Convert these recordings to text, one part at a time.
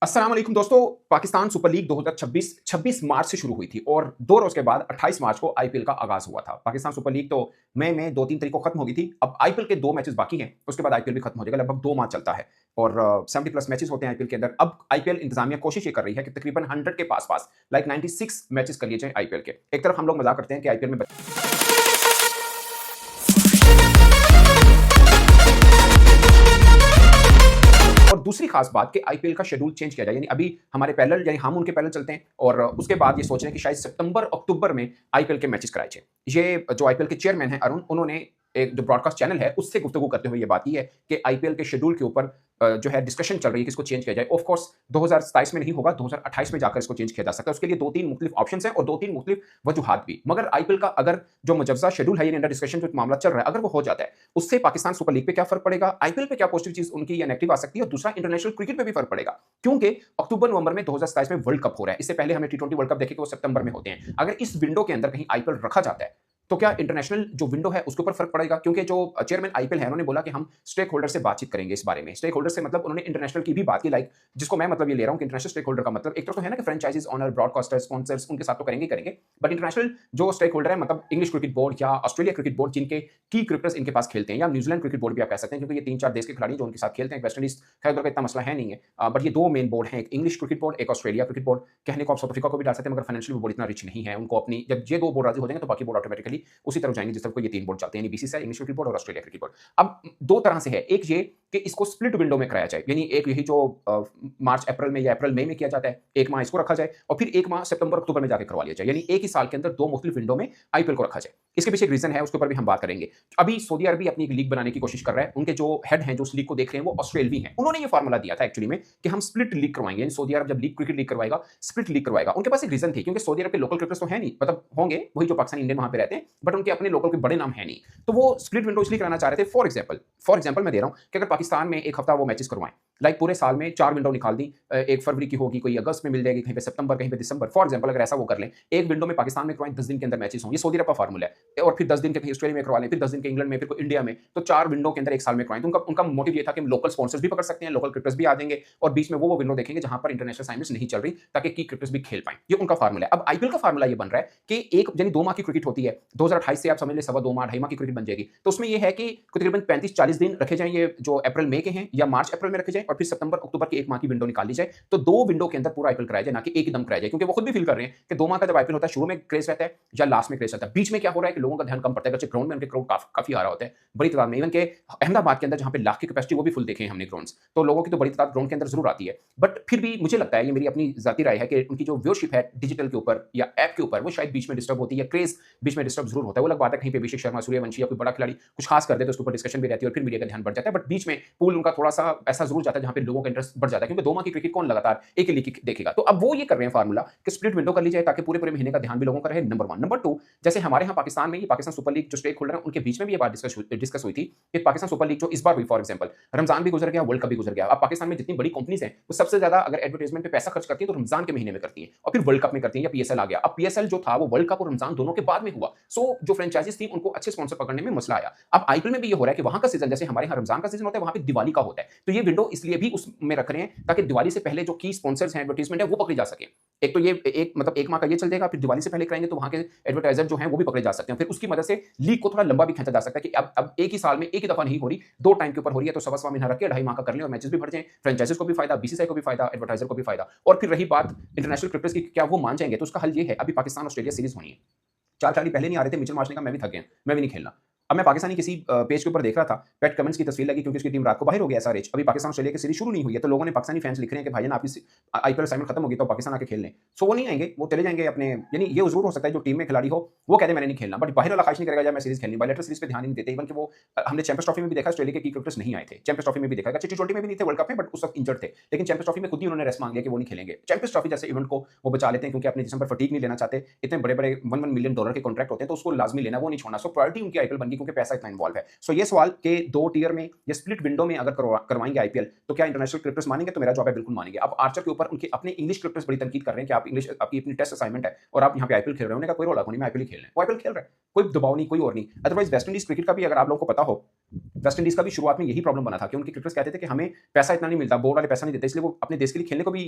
अस्सलाम वालेकुम दोस्तों। पाकिस्तान सुपर लीग 2026 26 मार्च से शुरू हुई थी और 2 रोज के बाद 28 मार्च को आईपीएल का आगाज हुआ था। पाकिस्तान सुपर लीग तो मई में 2-3 तारीख को खत्म हो गई थी। अब आईपीएल के 2 मैचेस बाकी हैं, उसके बाद आईपीएल भी खत्म हो जाएगा। लगभग 2 माह चलता है और 70 प्लस मैचेस होते हैं आईपीएल के अंदर। अब आईपीएल इंतजामिया कोशिश ये कर रही है कि तकरीबन 100 के पास-पास लाइक 96 मैचेस कर लिए जाएं आईपीएल के। एक तरफ हम लोग मजाक करते हैं कि आईपीएल में और दूसरी खास बात कि आईपीएल का शेड्यूल चेंज किया जाए, यानी अभी हमारे पैरेलल यानी हम उनके पैरेलल चलते हैं और उसके बाद ये सोच रहे हैं कि शायद सितंबर अक्टूबर में आईपीएल के मैचेस कराए जाए। ये जो आईपीएल के चेयरमैन हैं अरुण, उन्होंने एक जो ब्रॉडकास्ट चैनल है उससे गुफ्तगू करते हुए ये बात की है कि आईपीएल के शेड्यूल के ऊपर जो है डिस्कशन चल रही है कि इसको चेंज किया जाए। ऑफ कोर्स 2027 में नहीं होगा, 2028 में जाकर इसको चेंज किया जा सकता है। उसके लिए 2-3 मुख्तलिफ ऑप्शंस हैं और 2-3 मुख्तलिफ वजूहात भी। मगर आईपीएल का अगर जो मुजव्वजा शेड्यूल है, यानी अंडर डिस्कशन जो मामला चल रहा है, अगर वो हो जाता है, उससे पाकिस्तान सुपर लीग पे क्या फर्क पड़ेगा, आईपीएल पे क्या पॉजिटिव चीज उनकी या नेगेटिव आ सकती है, और दूसरा इंटरनेशनल क्रिकेट पे भी फर्क पड़ेगा। क्योंकि अक्टूबर नवंबर में 2027 में वर्ल्ड कप हो रहा है। इससे पहले हमें टी20 वर्ल्ड कप देखे कि वो सितंबर में होते हैं। अगर इस विंडो के अंदर कहीं आईपीएल रखा जाता है तो क्या इंटरनेशनल जो विंडो है उसके ऊपर फर्क पड़ेगा? क्योंकि जो चेयरमैन आईपीएल है उन्होंने बोला कि हम स्टेक होल्डर से बातचीत करेंगे इस बारे में। स्टेक होल्डर से मतलब उन्होंने इंटरनेशनल की भी बात की, लाइक जिसको मैं मतलब ये ले रहा हूं कि इंटरनेशनल स्टेक होल्डर का मतलब एक तरफ तो है ना कि फ्रेंचाइजीज ओनर, ब्रॉडकास्टर्स, स्पॉन्सर्स, उनके साथ तो करेंगे करेंगे, बट इंटरनेशनल जो स्टेक होल्डर है मतलब इंग्लिश क्रिकेट बोर्ड या ऑस्ट्रेलिया क्रिकेट बोर्ड, जिनके की क्रिकेटर्स इनके पास खेलते हैं, या न्यूजीलैंड क्रिकेट बोर्ड भी आप कह सकते हैं, क्योंकि ये 3-4 देश के खिलाड़ी जो उनके साथ खेलते हैं। वेस्ट इंडीज खैर उधर का इतना मसला है नहीं है, बट ये 2 मेन बोर्ड हैं, एक इंग्लिश क्रिकेट बोर्ड, एक ऑस्ट्रेलिया क्रिकेट बोर्ड। कहने को आप साउथ अफ्रीका को भी डाल सकते हैं, मगर फाइनेंशियल बोर्ड इतना रिच नहीं है। उनको अपनी जब ये 2 बोर्ड राजी हो जाएंगे तो बाकी बोर्ड ऑटोमेटिकली उसी तरफ जाएंगे जिस तरफ को ये 3 बोर्ड चलते हैं, यानी बीसीसीआई, इंग्लिश क्रिकेट बोर्ड और ऑस्ट्रेलिया क्रिकेट बोर्ड। अब 2 तरह से है, एक ये कि इसको स्प्लिट विंडो में कराया जाए, यानी एक यही जो मार्च अप्रैल में या अप्रैल मई में किया जाता है, एक माह इसको रखा जाए और फिर एक माह सितंबर अक्टूबर में जाकर करवा लिया जाए, यानी एक ही साल के अंदर 2 मुख्तलिफ विंडो में आईपीएल को रखा जाए। इसके पीछे एक रीजन है, उसके ऊपर भी हम बात करेंगे। अभी सऊदी अरब भी अपनी एक लीग बनाने की कोशिश कर रहा है। उनके जो हेड हैं जो उस लीग को देख रहे हैं वो ऑस्ट्रेलवी हैं। उन्होंने ये फार्मूला दिया था एक्चुअली में कि हम स्प्लिट लीग करवाएंगे, यानी सऊदी अरब जब लीग क्रिकेट लीग करवाएगा, स्प्लिट लीग करवाएगा। उनके पास एक रीजन थी, क्योंकि सऊदी अरब के लोकल क्रिकेटर्स तो है नहीं, मतलब होंगे वही जो पाकिस्तानी इंडियन वहां पे रहते हैं, बट उनके अपने लोकल के बड़े नाम है नहीं, तो वो स्प्लिट विंडो इसलिए कराना चाह रहे थे। फॉर एग्जाम्पल मैं दे रहा हूं कि अगर पाकिस्तान में एक हफ्ता वो मैचेस करवाएं, लाइक पूरे साल में 4 विंडो निकाल दी, एक फरवरी की होगी, कोई अगस्त में मिल जाएगी, कहीं पे सितंबर, कहीं पे दिसंबर, फॉर एग्जांपल अगर ऐसा वो कर लें, एक विंडो में पाकिस्तान में करवाएं, 10 दिन के अंदर मैचेस हों, ये सऊदी अरब का फार्मूला है, और फिर 10 दिन के कहीं ऑस्ट्रेलिया में करवा लें, फिर 10 दिन के इंग्लैंड में, फिर कोई इंडिया में, तो 4 विंडो के अंदर एक साल में करवाएं। तो उनका उनका मोटिव ये था कि हम लोकल स्पॉन्सर्स भी पकड़ सकते हैं, लोकल क्रिकेटर्स भी आ जाएंगे और बीच में वो विंडो देखेंगे जहां पर इंटरनेशनल असाइनमेंट्स नहीं चल रही, ताकि की क्रिकेटर्स भी खेल पाएं। ये उनका फार्मूला है। अब आईपीएल का फार्मूला ये बन रहा है कि एक यानी 2 माह की क्रिकेट होती है, 2028 से आप समझ लें सवा 2 माह, 2.5 माह की क्रिकेट बन जाएगी। तो उसमें ये है कि तकरीबन 35-40 दिन रखे जाएं, ये जो अप्रैल मई के हैं, या मार्च अप्रैल में रखे जाएं, और फिर सितंबर अक्टूबर की 1 माह की विंडो निकाल ली जाए। तो 2 विंडो के अंदर पूरा आईपीएल कराया जाए, ना कि एक ही दम कराया जाए, क्योंकि वो खुद भी फील कर रहे हैं कि 2 माह का जब आईपीएल होता है, शुरू में क्रेज रहता है या लास्ट में क्रेज रहता है, बीच में क्या हो रहा है कि लोगों का ध्यान कम पड़ता है। बच्चे ग्राउंड में उनके क्राउड काफी आ रहा होता है, बड़ी तादाद में। इवन के अहमदाबाद के अंदर जहां पे लाख की कैपेसिटी, वो भी फुल देखे हैं हमने ग्राउंड्स, तो लोगों की तो बड़ी तादाद ग्राउंड के अंदर जरूर आती है। बट फिर भी मुझे लगता है, ये मेरी अपनी जाती राय है, कि उनकी जो व्यूअरशिप है डिजिटल के ऊपर या ऐप के ऊपर, वो शायद बीच में डिस्टर्ब होती है, क्रेज बीच में डिस्टर्ब जरूर होता है। वो अलग बात है कहीं पे अभिषेक शर्मा, सूर्यवंशी या कोई बड़ा खिलाड़ी कुछ खास कर दे तो उसके ऊपर डिस्कशन भी रहती है और फिर मीडिया का ध्यान बढ़ जाता है, बट बीच में पूल उनका थोड़ा सा ऐसा जरूर जाता है जहां पे लोगों का इंटरेस्ट बढ़ जाता है, क्योंकि 2 माह की क्रिकेट कौन लगातार एक ही लीग देखेगा। तो अब वो ये कर रहे हैं फार्मूला कि स्प्लिट विंडो कर ली जाए, ताकि पूरे पूरे महीने का ध्यान भी लोगों का रहे, नंबर 1। नंबर 2, जैसे हमारे यहाँ पाकिस्तान में ये पाकिस्तान सुपर लीग जो स्टेक होल्डर है उनके बीच में भी ये बात डिस्कस हुई थी कि पाकिस्तान सुपर लीग जो इस बार हुई, फॉर एग्जाम्पल रमजान भी गुजर गया, वर्ल्ड कप भी गुजर गया। अब पाकिस्तान में जितनी बड़ी कंपनीज हैं वो सबसे ज्यादा अगर एडवर्टाइजमेंट पे पैसा खर्च करती है तो रमजान के महीने में करती है, और फिर वर्ल्ड कप में करती है, या पीएसएल आ गया। अब पीएसएल जो था वो वर्ल्ड कप और रमजान दोनों के बाद में हुआ, सो जो फ्रेंचाइजीज थी उनको अच्छे स्पॉन्सर पकड़ने में मसला आया। अब आईपीएल में भी ये हो रहा है कि वहां का सीजन, जैसे हमारे यहाँ रमजान का सीजन होता है, वहां पे दिवाली का होता है, तो ये विंडो इसलिए भी उसमें रख रहे हैं ताकि दिवाली से पहले जो की स्पॉन्सर्स हैं, एडवर्टाइजमेंट है, वो पकड़ी जा सके। एक तो ये एक मतलब 1 माह का ये चल जाएगा, फिर दिवाली से पहले कराएंगे तो वहां के एडवर्टाइजर जो हैं वो भी पकड़े जा सकते हैं। फिर उसकी मदद से लीग को थोड़ा लंबा भी खींचा जा सकता है कि अब एक ही साल में एक ही दफा नहीं हो रही, 2 टाइम के ऊपर हो रही है, तो सवा महीना रख के 2.5 माह का कर लें और मैचेस भी बढ़ जाएं, फ्रेंचाइजीज को भी फायदा, बीसीसीआई को भी फायदा, एडवर्टाइजर को भी फायदा। और फिर रही बात इंटरनेशनल क्रिकेटर्स की, क्या वो मान जाएंगे, तो उसका हल ये है, अभी पाकिस्तान ऑस्ट्रेलिया सीरीज होनी है। 4 खिलाड़ी पहले नहीं आ रहे थे, मिचेल मार्श ने कहा मैं भी थक गया, मैं भी नहीं खेलना। अब मैं पाकिस्तानी किसी पेज के ऊपर देख रहा था, पैट कमिंस की तस्वीर लगी, क्योंकि उसकी टीम रात को बाहर हो गया एसआरएच। अभी पाकिस्तान ऑस्ट्रेलिया की सीरीज शुरू नहीं हुई है, तो लोगों ने, पाकिस्तानी फैंस लिख रहे हैं कि भाईजान आपकी आईपीएल असाइनमेंट खत्म होगी तो पाकिस्तान आके खेल लें। सो वो नहीं आएंगे, वो चले जाएंगे अपने, यानी ये जरूर हो सकता है जो टीम में खिलाड़ी हो वो कहते मैंने नहीं खेलना, बट बाहर वाला ख्वाहिश नहीं करेगा जब मैं सीरीज खेलनी। बायलैटरल सीरीज पे ध्यान नहीं देते। इवन कि वो हमने चैंपियंस ट्रॉफी में भी देखा, ऑस्ट्रेलिया के क्रिकेटर्स नहीं आए थे, चैंपियंस ट्रॉफी में भी देखा, टी20 में भी नहीं थे वर्ल्ड कप में, बट उस वक्त इंजर्ड थे, लेकिन चैंपियंस ट्रॉफी में खुद ही उन्होंने रेस्ट मांग लिया कि वो नहीं खेलेंगे। चैंपियंस ट्रॉफी जैसे इवेंट को वो बचा लेते हैं, क्योंकि अपने जिस्म पर फटीग नहीं लेना चाहते, इतने बड़े बड़े $1 मिलियन के कॉन्ट्रैक्ट होते हैं, तो उसको लाजमी लेना, वो नहीं छोड़ना। सो प्रायोरिटी उनकी आईपीएल बन गई क्योंकि पैसा इतना इन्वॉल्व है। सो ये सवाल के 2 टियर में या स्प्लिट विंडो में अगर करवाएंगे आईपीएल तो क्या इंटरनेशनल क्रिकेटर्स मानेंगे? तो मेरा जवाब है बिल्कुल मानेंगे। अब आर्चर के ऊपर उनके अपने इंग्लिश क्रिकेटर्स बड़ी तनकीद कर रहे हैं कि आप इंग्लिश आपकी अपनी टेस्ट असाइनमेंट है और आप यहाँ पे आईपीएल खेल रहे हो। उन्होंने कहा कोई रौला नहीं, मैं आईपीएल खेल रहे हैं, वो आईपीएल खेल रहे हैं, कोई दबाव नहीं, कोई और नहीं। अदरवाइज वेस्ट इंडीज क्रिकेट का भी अगर आप लोगों को पता हो, वेस्ट इंडीज का भी शुरुआत में यही प्रॉब्लम बना था कि उनके क्रिकेटर्स कहते थे कि हमें पैसा इतना नहीं मिलता, बोर्ड वाले पैसा नहीं देते, इसलिए वो अपने देश के लिए खेलने को भी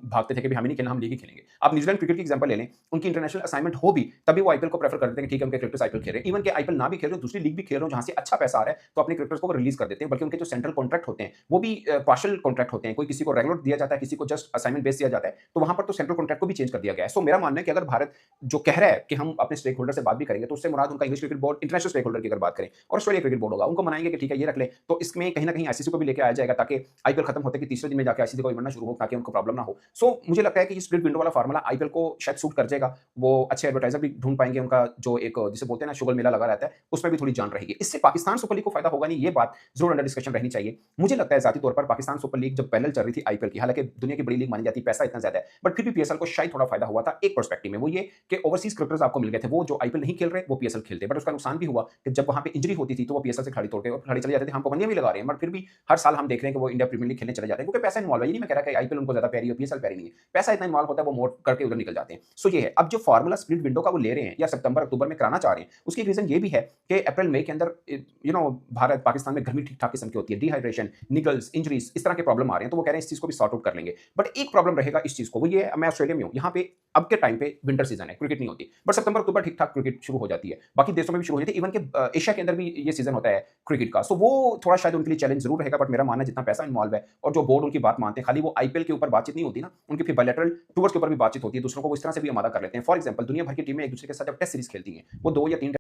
भागते थे कि हमें नहीं खेलना, हम लीग ही खेलेंगे। आप न्यूजीलैंड क्रिकेट की एग्जांपल ले लें, उनकी इंटरनेशनल असाइनमेंट हो भी तभी वो आईपीएल को प्रेफर करते हैं कि ठीक है उनके क्रिकेटर्स आईपीएल खेल रहे हैं। इवन के आईपीएल ना भी खेल रहे हो, दूसरी लीग भी खेल रहे हो जहां से अच्छा पैसा आ रहा है, तो अपने क्रिकेटर्स को रिलीज कर देते हैं। बल्कि उनके जो सेंट्रल कॉन्ट्रैक्ट होते हैं वो भी पार्शियल कॉन्ट्रैक्ट होते हैं, कोई किसी को रेगुलर दिया जाता है, किसी को जस्ट असाइनमेंट बेस दिया जाता है, तो वहां पर तो सेंट्रल कॉन्ट्रैक्ट को भी चेंज कर दिया गया है। सो मेरा मानना है कि अगर भारत जो कह रहा है कि हम अपने स्टेक होल्डर से बात भी करेंगे, तो उससे मुराद उनका English cricket board, international stakeholder की अगर बात करें, और ऑस्ट्रेलिया क्रिकेट बोर्ड होगा, उनको मनाएंगे कि ठीक है ये रख ले, तो इसमें कहीं ना कहीं आईसीसी को भी लेके आया जाएगा ताकि आईपीएल खत्म होते कि तीसरे दिन में जाके आईसीसी को बनना शुरू हो ताकि उनको प्रॉब्लम ना हो। सो मुझे लगता है कि ये स्प्लिट विंडो वाला फार्मूला आईपीएल को शायद सूट कर जाएगा। वो अच्छे एडवर्टाइजर भी ढूंढ पाएंगे, उनका जो एक जिसे बोलते हैं ना शुगल मेला लगा रहता है, उसमें भी थोड़ी जान रहेगी। इससे पाकिस्तान सुपर लीग को फायदा होगा नहीं, ये बात जरूर अंडर डिस्कशन रहनी चाहिए। मुझे लगता है जाती तौर पर पाकिस्तान सुपर लीग जब पैरेलल चल रही थी आईपीएल की, हालांकि दुनिया की बड़ी लीग मानी जाती है, पैसा इतना ज्यादा है, बट फिर भी पीएसएल को शायद थोड़ा फायदा हुआ था एक पर्सपेक्टिव में, वो ये कि ओवरसीज क्रिकेटर्स आपको मिल गए थे, वो जो आईपीएल नहीं खेल रहे वो पीएसएल खेलते। बट उसका नुकसान भी हुआ कि जब वहां पे इंजरी होती थी तो वो पीएसएल से खिलाड़ी तोड़ के और खिलाड़ी चले जाते थे। हम पाबंदियां भी लगा रहे हैं, बट फिर भी हर साल हम देख रहे हैं कि वो इंडिया प्रीमियर लीग खेलने चले जाते हैं, क्योंकि पैसा इन्वॉल्व है। ये नहीं मैं कह रहा कि आईपीएल उनको ज्यादा प्यारी हो, पीएसएल प्यारी नहीं है, पैसा इतना इन्वॉल्व होता है, वो मोड़ करके उधर निकल जाते हैं। सो ये है, अब जो फार्मूला स्प्लिट विंडो का वो ले रहे हैं या सितंबर अक्टूबर में कराना चाह रहे हैं, उसकी रीजन ये भी है कि अप्रैल मई के अंदर भारत पाकिस्तान में गर्मी ठीक ठाक किस्म की होती है, डिहाइड्रेशन, निगल्स, इंजरीज, इस तरह के प्रॉब्लम आ रहे हैं, तो वो कह रहे हैं इस चीज को भी सॉर्ट आउट कर लेंगे। बट एक प्रॉब्लम रहेगा इस चीज को, वो ये मैं ऑस्ट्रेलिया में हूं, यहाँ पे अब के टाइम पे विंटर सीजन है, क्रिकेट नहीं होती, बट सितंबर अक्टूबर ठीक ठाक क्रिकेट शुरू हो जाती है, बाकी देशों में भी शुरू हो जाती है, इवन के एशिया के अंदर भी ये सीजन होता है क्रिकेट का। सो वो थोड़ा शायद उनके लिए चैलेंज जरूर रहेगा, बट मेरा मानना है जितना पैसा इन्वॉल्व है और जो बोर्ड उनकी बात मानते हैं, खाली वो आईपीएल के ऊपर बातचीत नहीं होती ना, उनकी फिर बायलैटरल टूर्स के ऊपर भी बातचीत होती है, दूसरों को वो इस तरह से भी आमादा कर लेते हैं। फॉर एग्जांपल दुनिया भर की टीमें एक दूसरे के साथ जब टेस्ट सीरीज खेलती हैं, वो 2 या 3